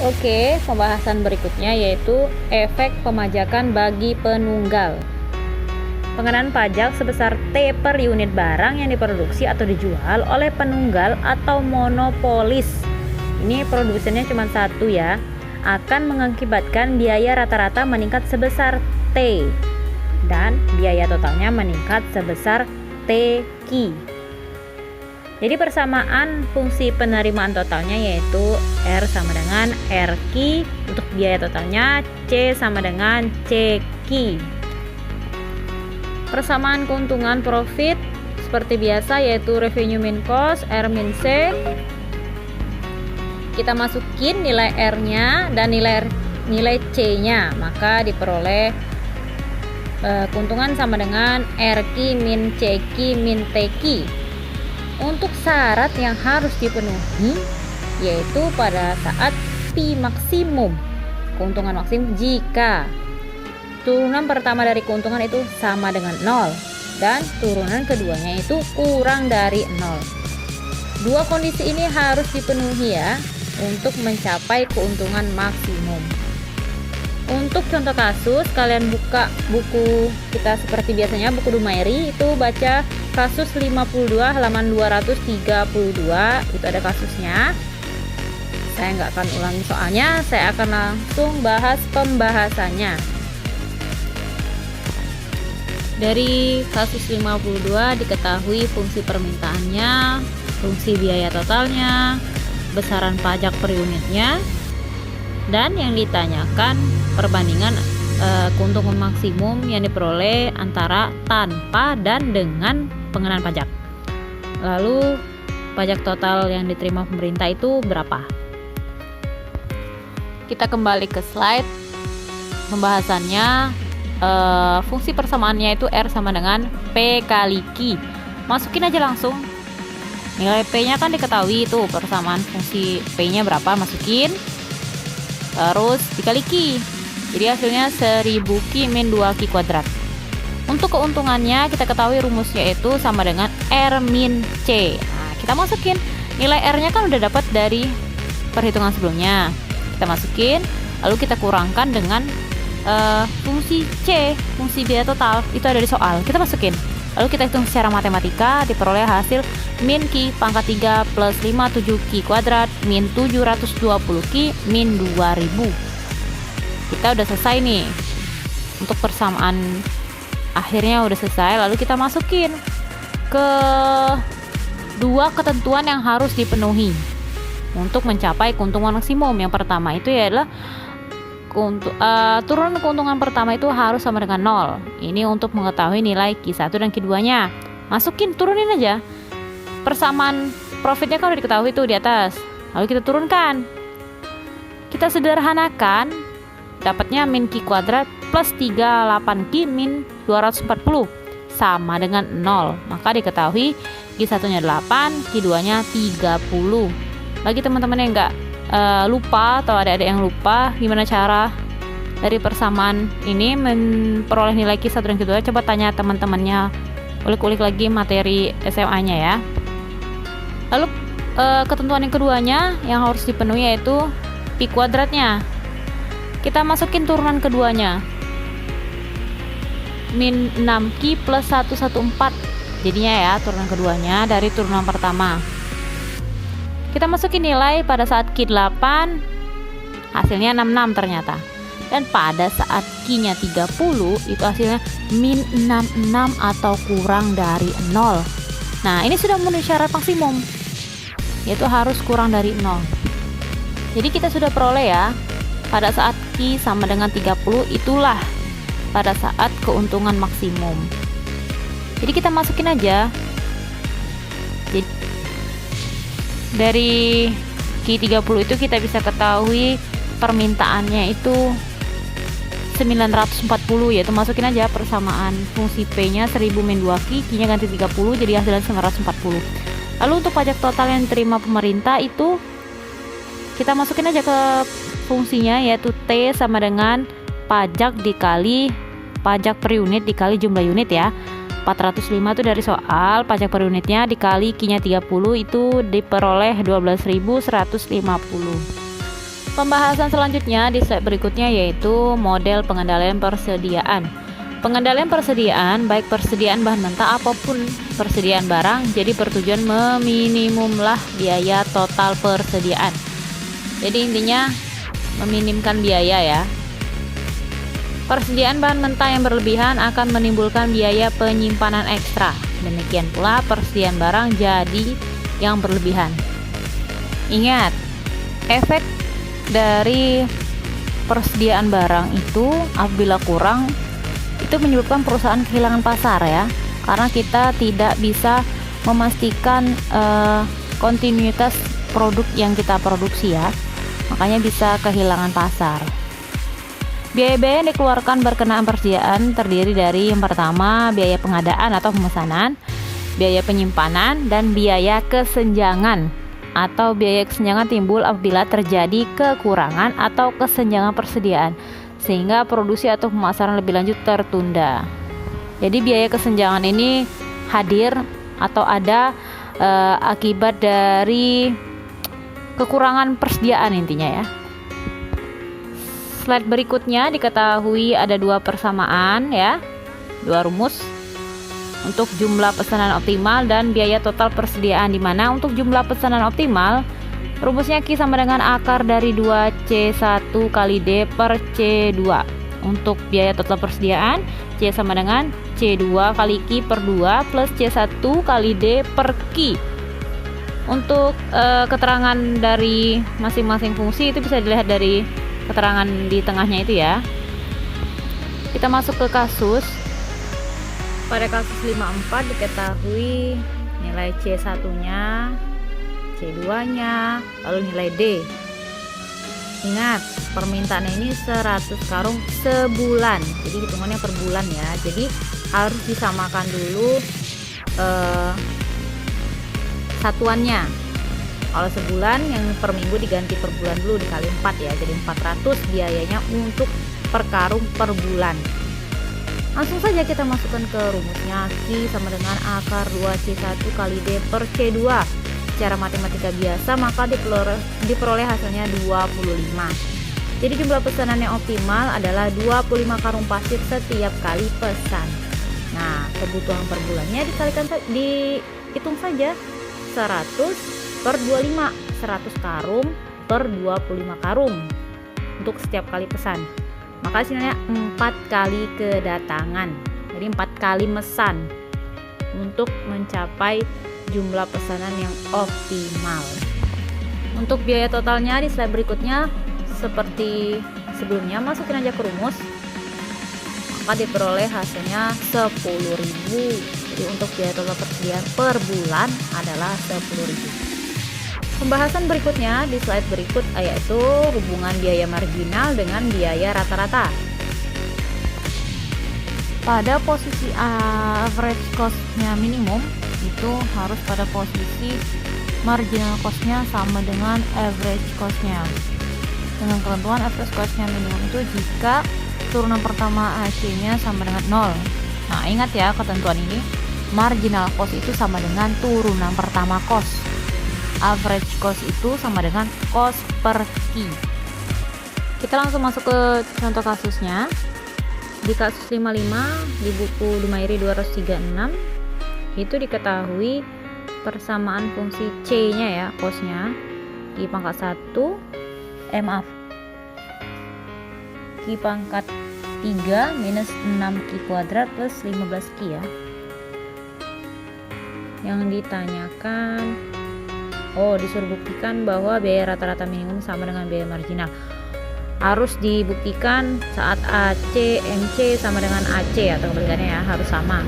Oke, pembahasan berikutnya yaitu efek pemajakan bagi penunggal. Pengenaan pajak sebesar T per unit barang yang diproduksi atau dijual oleh penunggal atau monopolis. Ini produsennya cuma satu ya. Akan mengakibatkan biaya rata-rata meningkat sebesar T dan biaya totalnya meningkat sebesar TQ. Jadi persamaan fungsi penerimaan totalnya yaitu R sama dengan RQ untuk biaya totalnya, C sama dengan CQ. Persamaan keuntungan profit seperti biasa yaitu revenue min cost, R min C. Kita masukin nilai R-nya dan nilai C-nya, maka diperoleh keuntungan sama dengan RQ min CQ min TQ. Untuk syarat yang harus dipenuhi yaitu pada saat P maksimum, keuntungan maksimum jika turunan pertama dari keuntungan itu sama dengan 0 dan turunan keduanya itu kurang dari 0. Dua kondisi ini harus dipenuhi ya untuk mencapai keuntungan maksimum. Untuk contoh kasus, kalian buka buku kita seperti biasanya, buku Dumairi, itu baca kasus 52 halaman 232, itu ada kasusnya. Saya nggak akan ulangi soalnya, saya akan langsung bahas pembahasannya. Dari kasus 52 diketahui fungsi permintaannya, fungsi biaya totalnya, besaran pajak per unitnya, dan yang ditanyakan perbandingan keuntungan maksimum yang diperoleh antara tanpa dan dengan pengenaan pajak. Lalu pajak total yang diterima pemerintah itu berapa? Kita kembali ke slide pembahasannya. Fungsi persamaannya itu R sama dengan P kali Q. Masukin aja langsung. Nilai P-nya kan diketahui itu, persamaan fungsi P-nya berapa, masukin. Terus dikali Q, jadi hasilnya 1000 Q min 2 Q kuadrat. Untuk keuntungannya kita ketahui rumusnya itu sama dengan R min C. Nah, kita masukin nilai R nya kan udah dapat dari perhitungan sebelumnya, kita masukin, lalu kita kurangkan dengan fungsi C, fungsi biaya total, itu ada di soal, kita masukin, lalu kita hitung secara matematika, diperoleh hasil min Q pangkat 3 plus 57 Q kuadrat min 720 Q min 2000. Kita udah selesai nih. Untuk persamaan akhirnya udah selesai, lalu kita masukin ke dua ketentuan yang harus dipenuhi untuk mencapai keuntungan maksimum. Yang pertama itu adalah turunan keuntungan pertama itu harus sama dengan 0. Ini untuk mengetahui nilai Q1 dan Q2 nya. Masukin, turunin aja. Persamaan profitnya kan udah diketahui tuh di atas, lalu kita turunkan, kita sederhanakan, dapatnya min Q kuadrat plus 38 Q min 240 sama dengan 0, maka diketahui Q1 nya 8, Q2 nya 30. Bagi teman-teman yang nggak lupa atau adik-adik yang lupa gimana cara dari persamaan ini memperoleh nilai Q1 dan Q2, coba tanya teman-temannya, ulik-ulik lagi materi SMA nya ya. Lalu ketentuan yang keduanya yang harus dipenuhi yaitu Pi kuadratnya. Kita masukin turunan keduanya, min 6Q plus 114 jadinya ya turunan keduanya dari turunan pertama. Kita masukin nilai pada saat Q8, hasilnya 66 ternyata. Dan pada saat Q-nya 30 itu hasilnya min 66 atau kurang dari 0. Nah, ini sudah memenuhi syarat maksimum, yaitu harus kurang dari 0. Jadi kita sudah peroleh ya, pada saat Q sama dengan 30 itulah pada saat keuntungan maksimum. Jadi kita masukin aja. Jadi dari Q30 itu kita bisa ketahui permintaannya itu 940, yaitu masukin aja persamaan fungsi P-nya 1000 min 2Q, Q-nya ganti 30 jadi hasilnya 940. Lalu untuk pajak total yang diterima pemerintah itu kita masukin aja ke fungsinya, yaitu T sama dengan pajak dikali pajak per unit dikali jumlah unit ya. 405 itu dari soal, pajak per unitnya dikali Q-nya 30 itu diperoleh 12.150. Pembahasan selanjutnya di slide berikutnya yaitu model pengendalian persediaan. Pengendalian persediaan, baik persediaan bahan mentah apapun persediaan barang, jadi bertujuan meminimumlah biaya total persediaan. Jadi intinya meminimkan biaya ya. Persediaan bahan mentah yang berlebihan akan menimbulkan biaya penyimpanan ekstra. Demikian pula persediaan barang jadi yang berlebihan. Ingat, efek dari persediaan barang itu apabila kurang itu menyebabkan perusahaan kehilangan pasar ya, karena kita tidak bisa memastikan kontinuitas produk yang kita produksi ya, makanya bisa kehilangan pasar. Biaya-biaya yang dikeluarkan berkenaan persediaan terdiri dari yang pertama biaya pengadaan atau pemesanan, biaya penyimpanan, dan biaya kesenjangan atau biaya kesenjangan timbul apabila terjadi kekurangan atau kesenjangan persediaan sehingga produksi atau pemasaran lebih lanjut tertunda. Jadi biaya kesenjangan ini hadir atau ada akibat dari kekurangan persediaan intinya ya. Slide berikutnya diketahui ada dua persamaan ya, dua rumus untuk jumlah pesanan optimal dan biaya total persediaan, di mana untuk jumlah pesanan optimal rumusnya Q sama dengan akar dari 2C1 kali D per C2. Untuk biaya total persediaan C sama dengan C2 kali Q per 2 plus C1 kali D per Q. Untuk keterangan dari masing-masing fungsi itu bisa dilihat dari keterangan di tengahnya itu ya. Kita masuk ke kasus. Pada kasus 54 diketahui nilai C1-nya, C2-nya, lalu nilai D. Ingat, permintaannya ini 100 karung sebulan. Jadi hitungannya per bulan ya. Jadi harus disamakan dulu satuannya. Kalau sebulan yang per minggu diganti per bulan dulu dikali 4 ya. Jadi 400 biayanya untuk per karung per bulan. Langsung saja kita masukkan ke rumusnya. Q sama dengan akar 2C1 kali D per C2. Secara matematika biasa maka diperoleh hasilnya 25. Jadi jumlah pesanan yang optimal adalah 25 karung pasir setiap kali pesan. Nah, kebutuhan per bulannya dihitung saja 100 per 25, 100 karung per 25 karung untuk setiap kali pesan. Maka hasilnya 4 kali kedatangan, jadi 4 kali mesan untuk mencapai jumlah pesanan yang optimal. Untuk biaya totalnya di slide berikutnya seperti sebelumnya, masukin aja ke rumus, maka diperoleh hasilnya 10.000. Jadi untuk biaya total persediaan per bulan adalah 10.000. Pembahasan berikutnya di slide berikut yaitu hubungan biaya marginal dengan biaya rata-rata. Pada posisi average cost-nya minimum itu harus pada posisi marginal cost-nya sama dengan average cost-nya. Dengan ketentuan average cost-nya minimum itu jika turunan pertama AC-nya sama dengan 0. Nah, ingat ya ketentuan ini, marginal cost itu sama dengan turunan pertama cost. Average cost itu sama dengan cost per Q. Kita langsung masuk ke contoh kasusnya. Di kasus 55 di buku Dumairi 236 itu diketahui persamaan fungsi C-nya ya, cos-nya Q pangkat 1 Q pangkat 3 minus 6Q kuadrat plus 15Q ya. Yang ditanyakan disuruh buktikan bahwa biaya rata-rata minimum sama dengan biaya marginal. Harus dibuktikan saat AC, MC sama dengan AC atau kebalikannya ya, harus sama.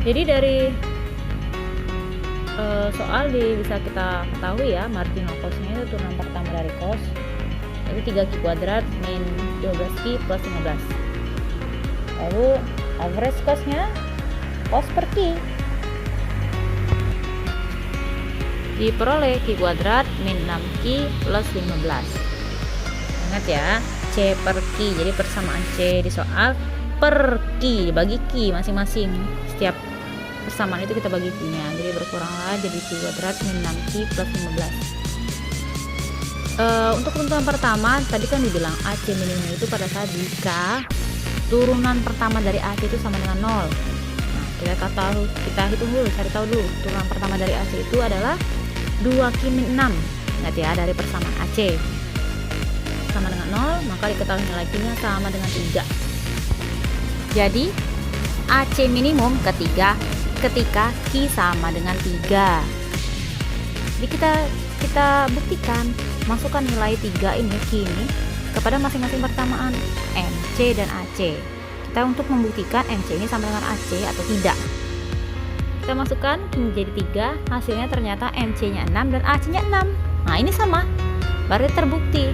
Jadi dari soal bisa kita ketahui ya, marginal cost-nya itu turunan pertama dari cost, itu 3Q kuadrat min 12Q plus 15. Lalu average cost-nya cost per Q diperoleh Q kuadrat min 6Q plus 15. Ingat ya, C per Q, jadi persamaan C di soal per Q dibagi Q masing-masing. Setiap persamaan itu kita bagi Q-nya, jadi berkuranglah jadi Q kuadrat min 6Q plus 15. Untuk ketentuan pertama tadi kan dibilang AC minimum itu pada saat jika turunan pertama dari AC itu sama dengan 0. Nah, kita hitung dulu, cari tahu dulu. Turunan pertama dari AC itu adalah 2Q-6. Ingat ya, dari persamaan AC sama dengan 0, maka diketahui nilai Q-nya sama dengan 3. Jadi AC minimum ketika Q sama dengan 3. Jadi kita buktikan, masukkan nilai 3 ini, Q ini, kepada masing-masing persamaan MC dan AC. Kita untuk membuktikan MC ini sama dengan AC atau tidak. Kita masukkan Q menjadi 3, hasilnya ternyata MC-nya 6 dan AC-nya 6. Nah, ini sama. Berarti terbukti.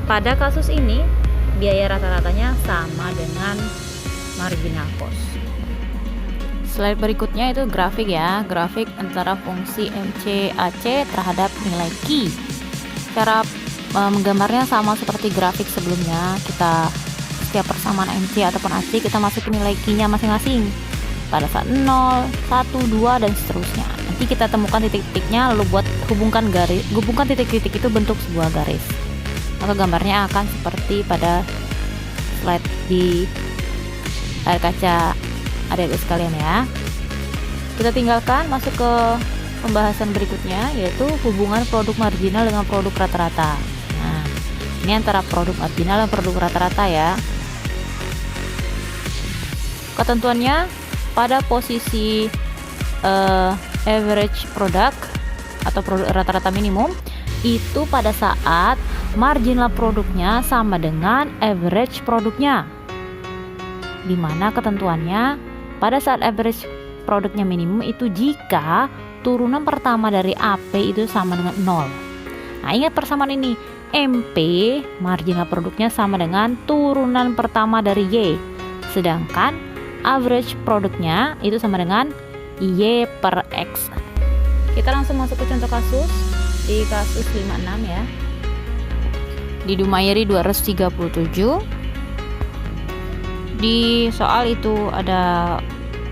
Pada kasus ini biaya rata-ratanya sama dengan marginal cost. Slide berikutnya itu grafik ya, grafik antara fungsi MC AC terhadap nilai Q. Cara menggambarnya sama seperti grafik sebelumnya. Kita setiap persamaan MC ataupun AC kita masukin nilai Q-nya masing-masing pada saat 0, 1, 2 dan seterusnya. Nanti kita temukan titik-titiknya, lalu hubungkan titik-titik itu bentuk sebuah garis. Maka gambarnya akan seperti pada slide di layar kaca adik-adik sekalian ya. Kita tinggalkan, masuk ke pembahasan berikutnya, yaitu hubungan produk marginal dengan produk rata-rata. Nah, ini antara produk marginal dan produk rata-rata ya. Ketentuannya pada posisi average product atau produk rata-rata minimum itu pada saat marginal produknya sama dengan average produknya, dimana ketentuannya pada saat average produknya minimum itu jika turunan pertama dari AP itu sama dengan 0. Nah, ingat persamaan ini, MP marginal produknya sama dengan turunan pertama dari Y, sedangkan average produknya itu sama dengan Y per X. Kita langsung masuk ke contoh kasus di kasus 56 ya. Di Dumayeri 237. Di soal itu ada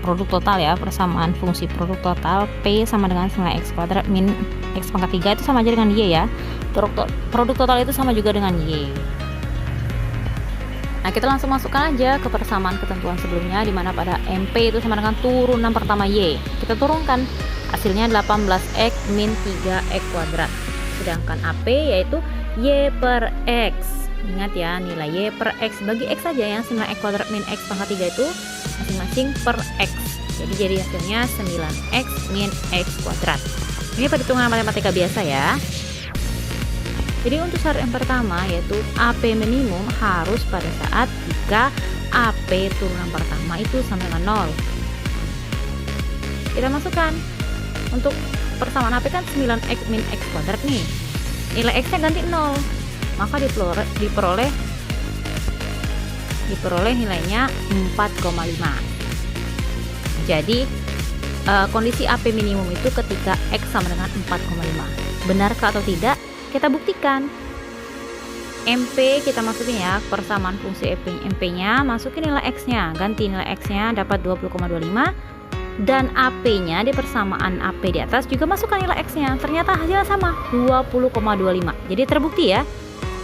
produk total ya, persamaan fungsi produk total P sama dengan 9x kuadrat min x pangkat 3 itu sama aja dengan Y ya. Produk total itu sama juga dengan Y. Nah, kita langsung masukkan aja ke persamaan ketentuan sebelumnya, di mana pada MP itu sama dengan turunan pertama Y. Kita turunkan, hasilnya 18x min 3x kuadrat. Sedangkan AP yaitu Y per X. Ingat ya, nilai Y per X, bagi X saja yang 9x kuadrat min x pangkat 3 itu masing-masing per X. Jadi hasilnya 9x min x kuadrat. Ini perhitungan matematika biasa ya. Jadi untuk syarat yang pertama yaitu AP minimum harus pada saat jika AP turunan pertama itu sama dengan 0. Kita masukkan, untuk persamaan AP kan 9x min x kuadrat nih. Nilai x nya ganti 0. Maka diperoleh nilainya 4,5. Jadi kondisi AP minimum itu ketika X sama dengan 4,5. Benarkah atau tidak? Kita buktikan. MP kita masukin ya, persamaan fungsi MP nya, masukin nilai X nya, ganti nilai X nya dapat 20,25, dan AP nya di persamaan AP di atas juga masukkan nilai X nya, ternyata hasilnya sama 20,25. Jadi terbukti ya,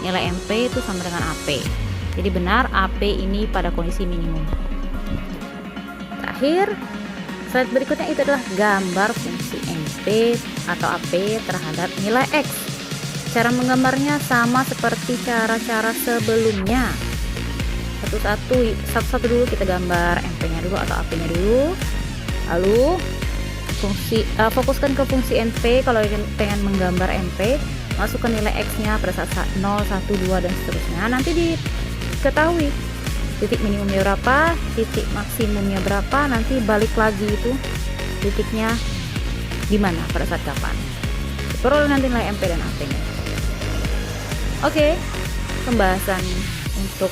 nilai MP itu sama dengan AP. Jadi benar AP ini pada kondisi minimum. Terakhir, slide berikutnya itu adalah gambar fungsi MP atau AP terhadap nilai X. Cara menggambarnya sama seperti cara-cara sebelumnya. Satu-satu dulu kita gambar MP nya dulu atau AP nya dulu. Lalu fokuskan ke fungsi NP. Kalau pengen menggambar MP, masukkan nilai X nya pada saat 0, 1, 2 dan seterusnya. Nanti diketahui titik minimumnya berapa, titik maksimumnya berapa, nanti balik lagi itu titiknya di mana pada saat kapan. Peroleh nanti nilai MP dan AP nya. Oke, pembahasan untuk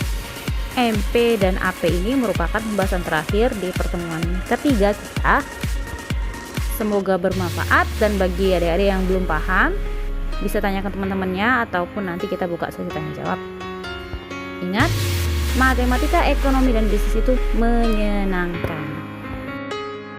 MP dan AP ini merupakan pembahasan terakhir di pertemuan ketiga kita. Semoga bermanfaat, dan bagi adik-adik yang belum paham bisa tanyakan teman-temannya ataupun nanti kita buka sesi tanya jawab. Ingat, matematika, ekonomi, dan bisnis itu menyenangkan.